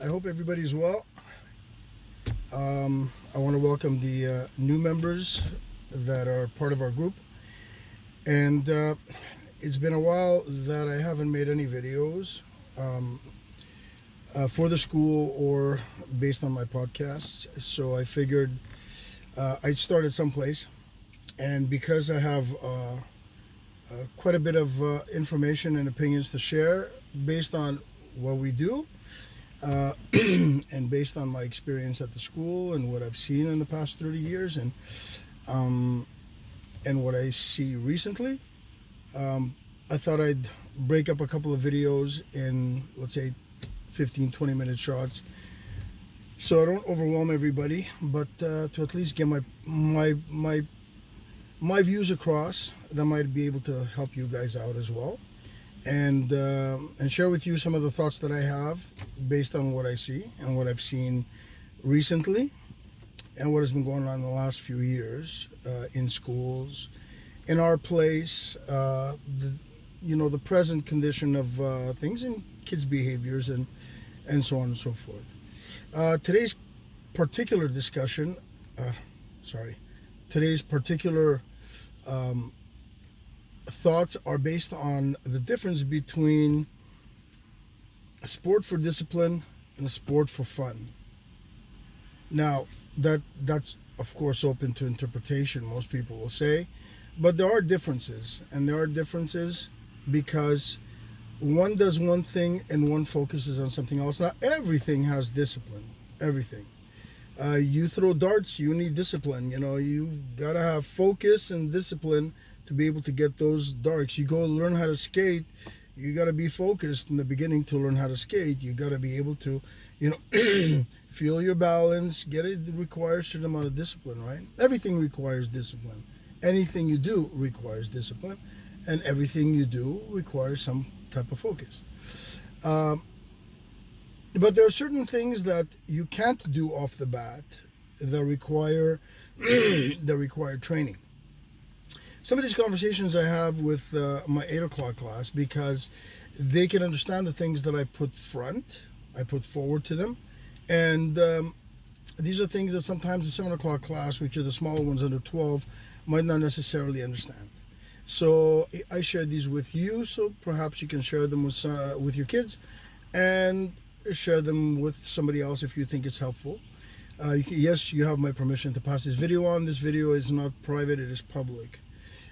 I hope everybody's well. I want to welcome the new members that are part of our group. And it's been a while that I haven't made any videos for the school or based on my podcasts. So I figured I'd start at someplace. And because I have quite a bit of information and opinions to share based on what we do, and based on my experience at the school and what I've seen in the past 30 years and what I see recently, I thought I'd break up a couple of videos in, let's say, 15-20 minute shots so I don't overwhelm everybody, but to at least get my views across that might be able to help you guys out as well, and share with you some of the thoughts that I have based on what I see and what I've seen recently and what has been going on in the last few years in schools, in our place, the present condition of things in kids' behaviors and so on and so forth. Today's particular discussion, today's particular thoughts are based on the difference between a sport for discipline and a sport for fun. Now, that's of course open to interpretation, most people will say, but there are differences, and there are differences because one does one thing and one focuses on something else. Now, everything has discipline, everything. You throw darts, you need discipline. You've got to have focus and discipline to be able to get those darts. You go learn how to skate, you got to be focused in the beginning to learn how to skate. You got to be able to, feel your balance, get it. It requires a certain amount of discipline, right? Everything requires discipline. Anything you do requires discipline, and everything you do requires some type of focus. But there are certain things that you can't do off the bat that require training. Some of these conversations I have with my 8 o'clock class, because they can understand the things that I put forward to them. And these are things that sometimes the 7 o'clock class, which are the smaller ones under 12, might not necessarily understand. So I share these with you, so perhaps you can share them with your kids and share them with somebody else if you think it's helpful. Yes, you have my permission to pass this video on. This video is not private, it is public.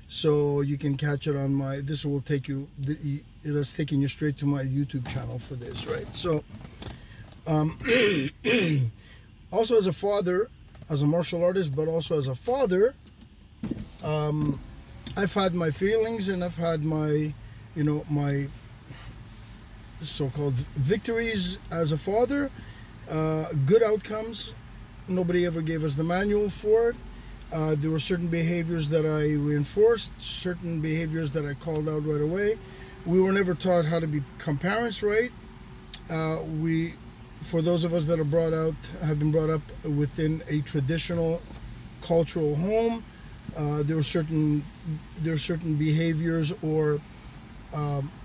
So you can catch it on this will take you, it has taken you straight to my YouTube channel for this, right? So, also as a father, as a martial artist, but also as a father, I've had my feelings and I've had my so-called victories as a father, good outcomes. Nobody ever gave us the manual for it. There were certain behaviors that I reinforced, certain behaviors that I called out right away. We were never taught how to become parents, right? For those of us that have been brought up within a traditional cultural home, there were certain behaviors or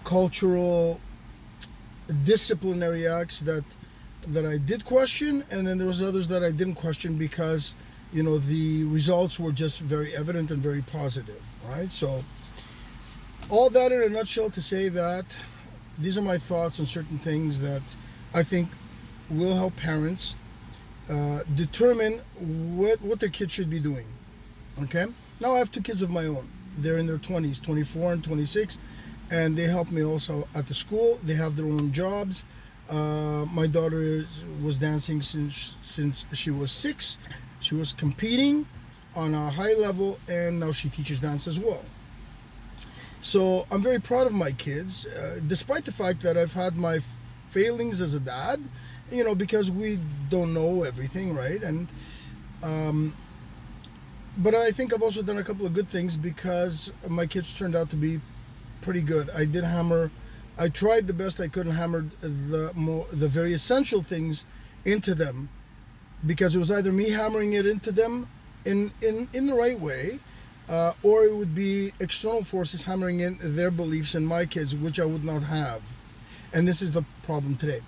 cultural disciplinary acts that I did question, and then there was others that I didn't question because the results were just very evident and very positive, right? So all that in a nutshell to say that these are my thoughts on certain things that I think will help parents determine what their kids should be doing. Okay? Now I have 2 kids of my own. They're in their 20s, 24 and 26, and they help me also at the school. They have their own jobs. My daughter was dancing since she was 6. She was competing on a high level, and now she teaches dance as well. So I'm very proud of my kids, despite the fact that I've had my failings as a dad, because we don't know everything, right? And but I think I've also done a couple of good things because my kids turned out to be pretty good. I tried the best I could and hammered the very essential things into them, because it was either me hammering it into them in the right way, or it would be external forces hammering in their beliefs in my kids, which I would not have. And this is the problem today.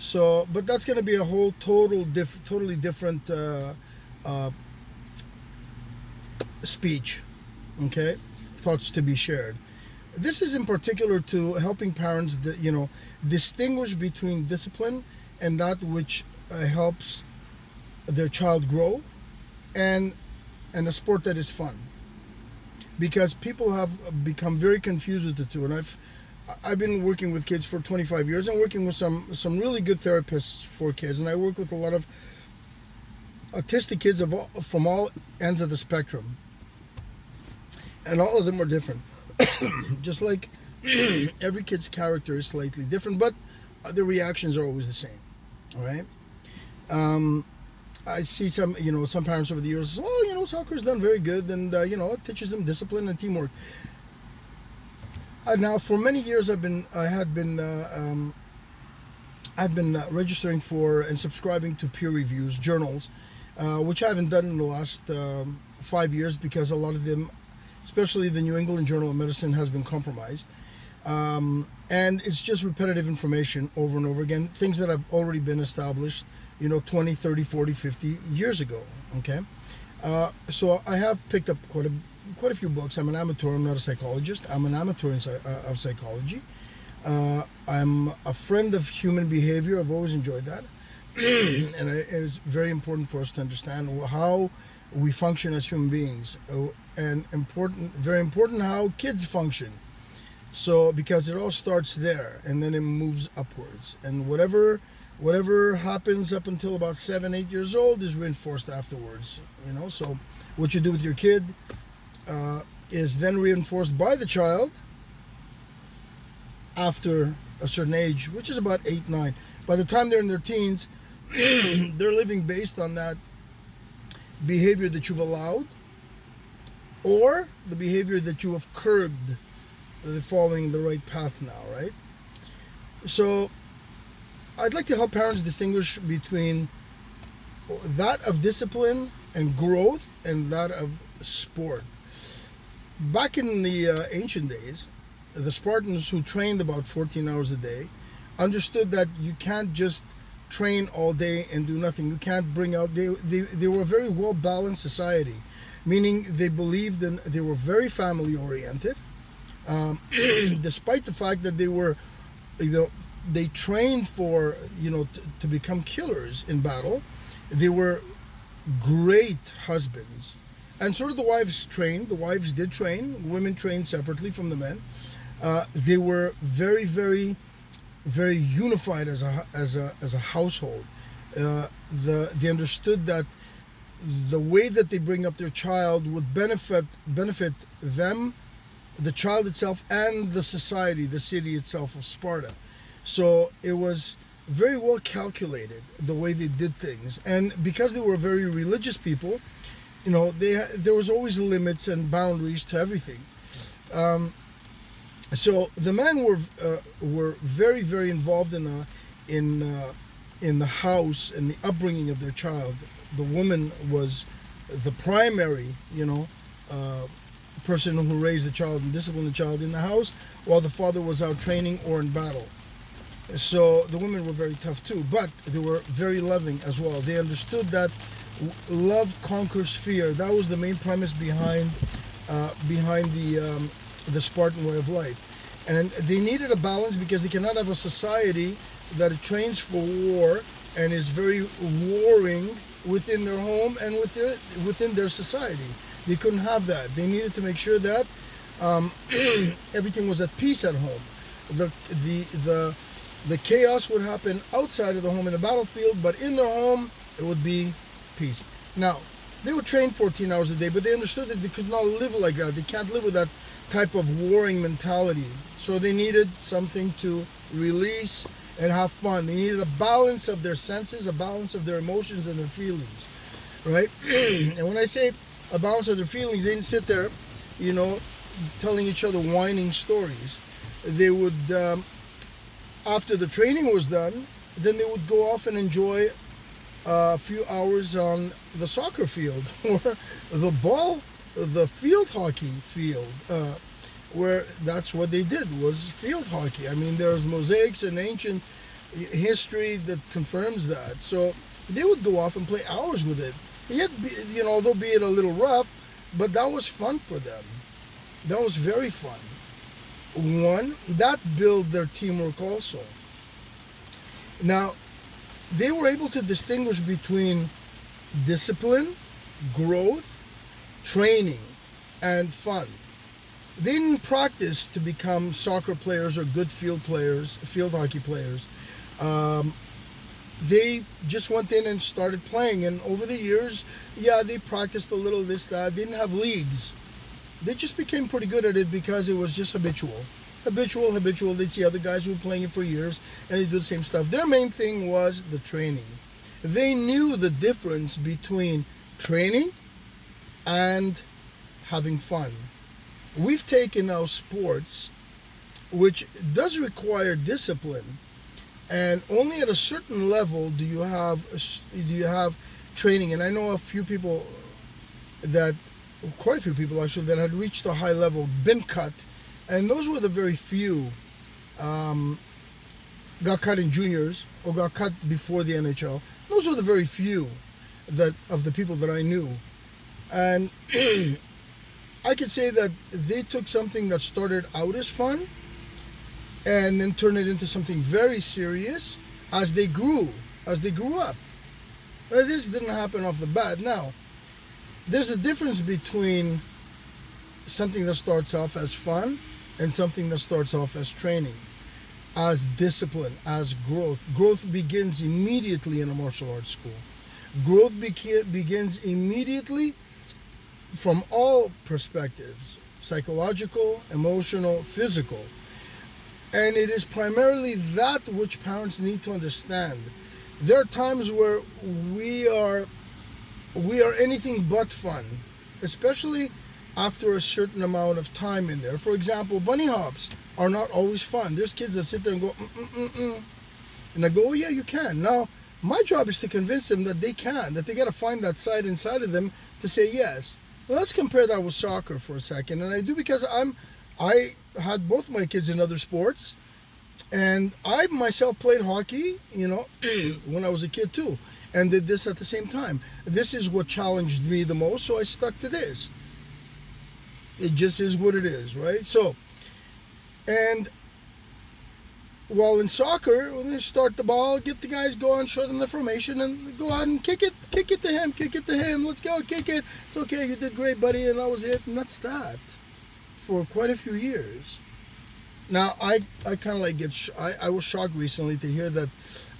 So, but that's going to be a whole totally different uh, speech. Okay, thoughts to be shared. This is in particular to helping parents that distinguish between discipline and that which helps their child grow, and a sport that is fun, because people have become very confused with the two. And I've been working with kids for 25 years and working with some really good therapists for kids, and I work with a lot of autistic kids from all ends of the spectrum, and all of them are different. Just like every kid's character is slightly different, but the reactions are always the same. All right. I see some parents over the years say, "Oh, soccer's done very good, and it teaches them discipline and teamwork." Now, for many years, I've been registering for and subscribing to peer reviews, journals, which I haven't done in the last 5 years because a lot of them, especially the New England Journal of Medicine, has been compromised. And it's just repetitive information over and over again, things that have already been established, 20, 30, 40, 50 years ago, okay? So I have picked up quite a few books. I'm an amateur, I'm not a psychologist. I'm an amateur of psychology. I'm a friend of human behavior. I've always enjoyed that. And it is very important for us to understand how we function as human beings, and very important how kids function. So, because it all starts there and then it moves upwards, and whatever happens up until about 7, 8 years old is reinforced afterwards. So what you do with your kid is then reinforced by the child after a certain age, which is about 8, 9. By the time they're in their teens, they're living based on that behavior that you've allowed, or the behavior that you have curbed. They're following the right path now, right? So I'd like to help parents distinguish between that of discipline and growth and that of sport. Back in the ancient days, the Spartans, who trained about 14 hours a day, understood that you can't just train all day and do nothing. You can't bring out, they were a very well-balanced society, meaning they believed in, they were very family-oriented. Despite the fact that they were, they trained for, to become killers in battle, they were great husbands. And sort of the wives trained. The wives did train. Women trained separately from the men. They were very, very, very unified as a household. They understood that the way that they bring up their child would benefit them, the child itself, and the society, the city itself of Sparta. So it was very well calculated the way they did things, and because they were very religious people, there was always limits and boundaries to everything. So the men were very, very involved in the house and the upbringing of their child. The woman was the primary, person who raised the child and disciplined the child in the house, while the father was out training or in battle. So the women were very tough too, but they were very loving as well. They understood that love conquers fear. That was the main premise behind the Spartan way of life. And they needed a balance, because they cannot have a society that trains for war and is very warring within their home and within their society. They couldn't have that. They needed to make sure that everything was at peace at home. The chaos would happen outside of the home in the battlefield, but in their home it would be peace. Now, they would train 14 hours a day, but they understood that they could not live like that. They can't live with that type of warring mentality. So they needed something to release and have fun. They needed a balance of their senses, a balance of their emotions and their feelings, right? And when I say a balance of their feelings, they didn't sit there, telling each other whining stories. They would, after the training was done, then they would go off and enjoy a few hours on the soccer field or the field hockey field, where that's what they did, was field hockey. I mean, there's mosaics and ancient history that confirms that. So they would go off and play hours with it. Yet, although be it a little rough, but that was fun for them. That was very fun. One, that built their teamwork also. Now, they were able to distinguish between discipline, growth, training, and fun. They didn't practice to become soccer players or good field hockey players. They just went in and started playing, and over the years, they practiced a little this, that. They didn't have leagues. They just became pretty good at it because it was just habitual. They'd see other guys who were playing it for years, and they do the same stuff. Their main thing was the training. They knew the difference between training and having fun. We've taken now sports, which does require discipline, and only at a certain level do you have training. And I know quite a few people actually, that had reached a high level, been cut, and those were the very few got cut in juniors or got cut before the NHL. Those were the very few of the people that I knew, and I could say that they took something that started out as fun and then turned it into something very serious as they grew up. This didn't happen off the bat. Now, there's a difference between something that starts off as fun and something that starts off as training, as discipline, as growth. Growth begins immediately in a martial arts school. Growth begins immediately from all perspectives: psychological, emotional, physical. And it is primarily that which parents need to understand. There are times where we are anything but fun, especially after a certain amount of time in there. For example, bunny hops are not always fun. There's kids that sit there and go, and I go, oh yeah, you can. Now, my job is to convince them that they can, that they got to find that side inside of them to say yes. Well, let's compare that with soccer for a second. And I do because I had both my kids in other sports, and I myself played hockey, when I was a kid too, and did this at the same time. This is what challenged me the most, so I stuck to this. It just is what it is, right? So, and while in soccer, when you start the ball, get the guys going, show them the formation, and go out and kick it to him, let's go, kick it, it's okay, you did great, buddy, and that was it, and that's that for quite a few years. Now, I kind of I was shocked recently to hear that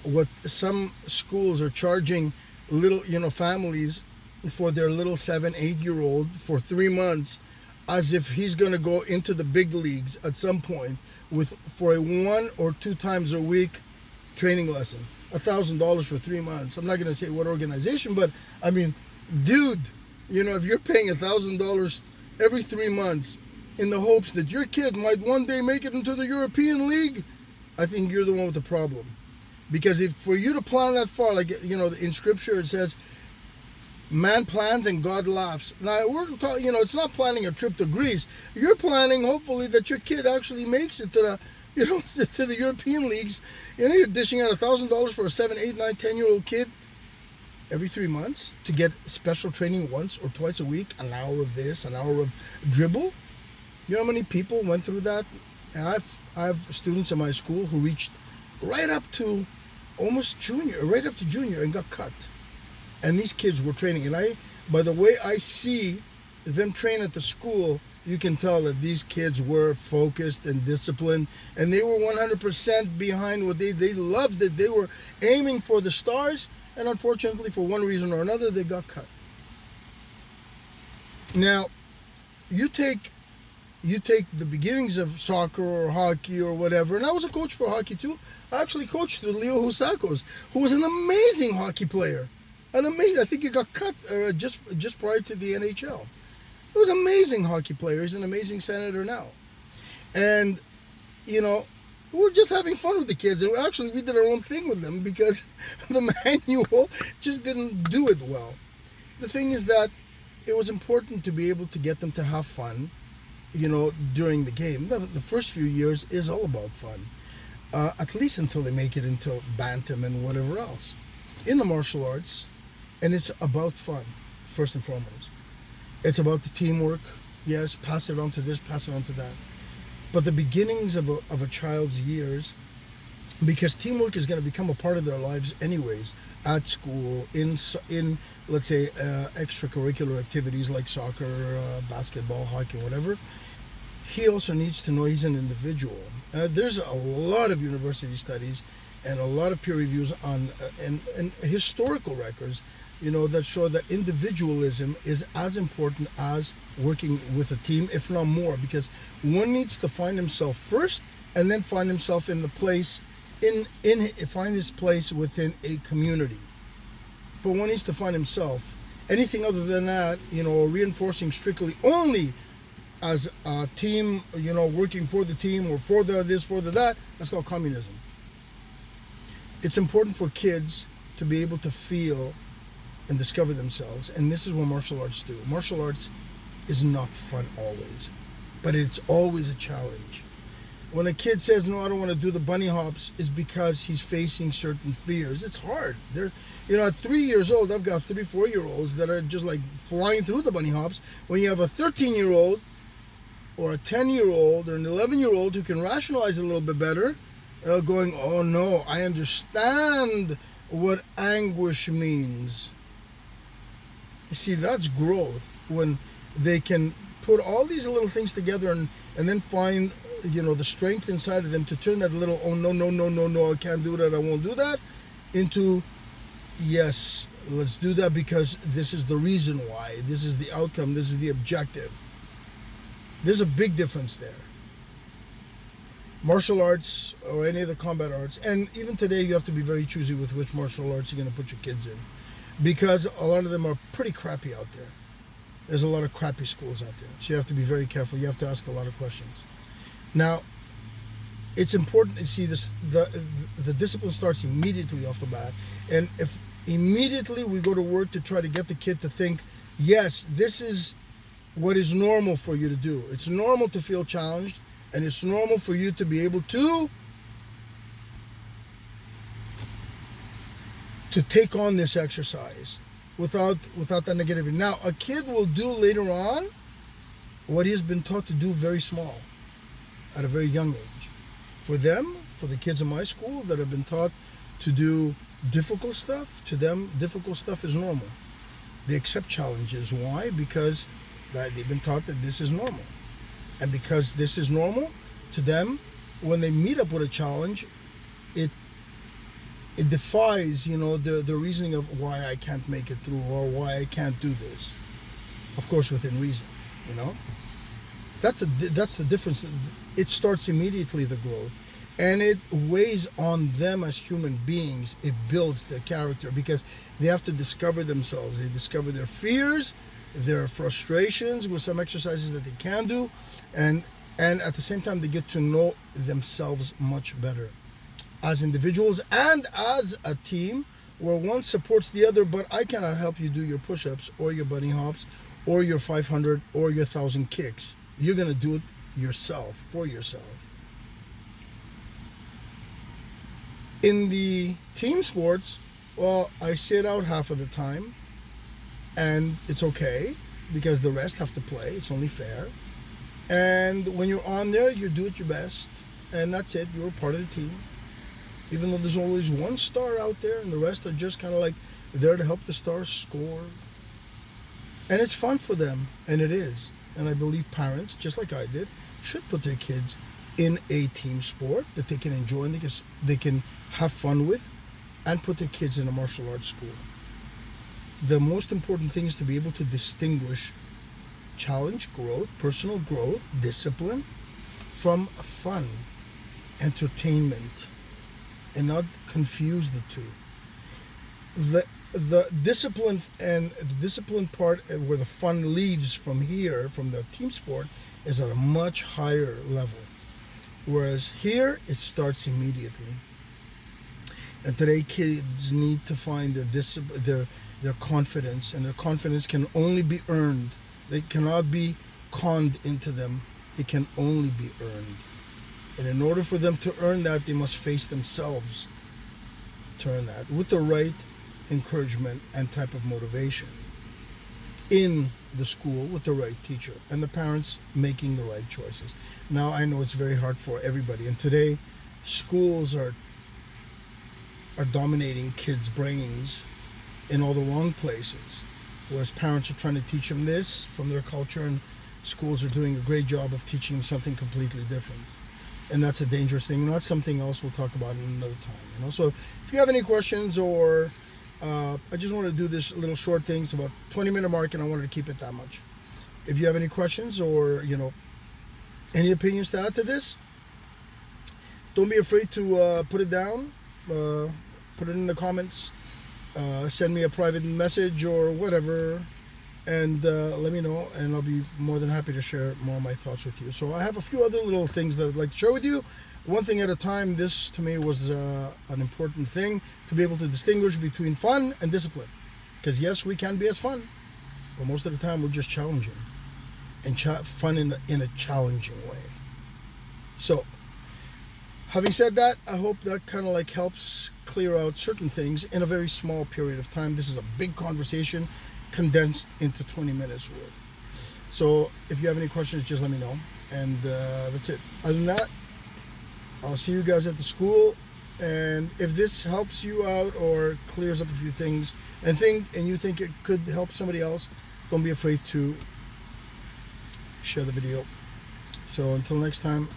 what some schools are charging little, families for their little 7-8-year-old for 3 months, as if he's going to go into the big leagues at some point for a 1 or 2 times a week training lesson. $1,000 for 3 months. I'm not going to say what organization, but I mean, dude, if you're paying $1,000 every 3 months in the hopes that your kid might one day make it into the European League, I think you're the one with the problem. Because for you to plan that far, like, in Scripture it says, man plans and God laughs. Now, we're talking, it's not planning a trip to Greece. You're planning, hopefully, that your kid actually makes it to the, to the European leagues. You're dishing out $1,000 for a 7, 8, 9, 10-year-old kid every 3 months to get special training once or twice a week, an hour of this, an hour of dribble. You know how many people went through that? And I have students in my school who reached right up to junior and got cut. And these kids were training. And by the way I see them train at the school, you can tell that these kids were focused and disciplined, and they were 100% behind what they loved it. They were aiming for the stars, and unfortunately, for one reason or another, they got cut. Now, you take the beginnings of soccer or hockey or whatever, and I was a coach for hockey too. I actually coached Leo Husakos, who was an amazing hockey player. I think he got cut just prior to the NHL. He was an amazing hockey player. He's an amazing senator now. And, we're just having fun with the kids. And actually, we did our own thing with them because the manual just didn't do it well. The thing is that it was important to be able to get them to have fun, during the game. The first few years is all about fun. at least until they make it into bantam and whatever else. In the martial arts, and it's about fun, first and foremost. It's about the teamwork. Yes, pass it on to this, pass it on to that. But the beginnings of a child's years, because teamwork is going to become a part of their lives anyways, at school, in let's say extracurricular activities like soccer, basketball, hockey, whatever. He also needs to know he's an individual. There's a lot of university studies and a lot of peer reviews on and historical records, that show that individualism is as important as working with a team, if not more, because one needs to find himself first and then find himself in the place find his place within a community. But one needs to find himself. Anything other than that, reinforcing strictly only as a team, working for the team or for the this, for the that, that's called communism. It's important for kids to be able to feel and discover themselves, and this is what martial arts do. Martial arts is not fun always, but it's always a challenge. When a kid says, no, I don't want to do the bunny hops, is because he's facing certain fears. It's hard. At 3 years old, I've got 3-4-year-olds that are just like flying through the bunny hops. When you have a 13-year-old or a 10-year-old or an 11-year-old who can rationalize a little bit better, going, oh no, I understand what anguish means. You see, that's growth, when they can put all these little things together and then find, the strength inside of them to turn that little, oh no, I can't do that, I won't do that, into, yes, let's do that because this is the reason why, this is the outcome, this is the objective. There's a big difference there. Martial arts or any of the combat arts, and even today you have to be very choosy with which martial arts you're going to put your kids in, because a lot of them are pretty crappy out there. There's a lot of crappy schools out there, so you have to be very careful. You have to ask a lot of questions. Now, it's important to see this. The discipline starts immediately off the bat, and if immediately we go to work to try to get the kid to think, yes, this is what is normal for you to do. It's normal to feel challenged, and it's normal for you to be able to take on this exercise without that negativity. Now, a kid will do later on what he has been taught to do very small, at a very young age. For them, for the kids in my school that have been taught to do difficult stuff, to them, difficult stuff is normal. They accept challenges. Why? Because they've been taught that this is normal. And because this is normal, to them, when they meet up with a challenge, it defies, the reasoning of why I can't make it through or why I can't do this. Of course, within reason, That's the difference. It starts immediately, the growth, and it weighs on them as human beings. It builds their character because they have to discover themselves. They discover their fears, their frustrations with some exercises that they can do, and at the same time they get to know themselves much better as individuals and as a team, where one supports the other. But I cannot help you do your push-ups or your bunny hops or your 500 or your 1,000 kicks. You're going to do it yourself, for yourself. In the team sports, well, I sit out half of the time, and it's okay because the rest have to play. It's only fair. And when you're on there, you do it your best, and that's it. You're a part of the team. Even though there's always one star out there, and the rest are just kind of like there to help the stars score. And it's fun for them, and it is. And I believe parents, just like I did, should put their kids in a team sport that they can enjoy and they can have fun with, and put their kids in a martial arts school. The most important thing is to be able to distinguish challenge, growth, personal growth, discipline, from fun, entertainment, and not confuse the two. The discipline and the discipline part, where the fun leaves from here, from the team sport, is at a much higher level. Whereas here, it starts immediately. And today, kids need to find their confidence, and their confidence can only be earned. They cannot be conned into them. It can only be earned. And in order for them to earn that, they must face themselves to earn that with the right encouragement and type of motivation in the school with the right teacher and the parents making the right choices. Now, I know it's very hard for everybody, and today schools are dominating kids' brains in all the wrong places, whereas parents are trying to teach them this from their culture, and schools are doing a great job of teaching them something completely different. And that's a dangerous thing, and that's something else we'll talk about in another time. So if you have any questions, or I just want to do this little short thing. It's about 20-minute mark, and I wanted to keep it that much. If you have any questions, or any opinions to add to this, don't be afraid to put it down, put it in the comments, send me a private message or whatever, and let me know, and I'll be more than happy to share more of my thoughts with you. So I have a few other little things that I'd like to share with you, one thing at a time. This to me was an important thing, to be able to distinguish between fun and discipline, because yes, we can be as fun, but most of the time we're just challenging, and fun in a challenging way. So having said that, I hope that kind of helps clear out certain things in a very small period of time. This is a big conversation condensed into 20 minutes worth. So if you have any questions, just let me know, and that's it. Other than that, I'll see you guys at the school, and if this helps you out or clears up a few things and you think it could help somebody else, don't be afraid to share the video. So until next time,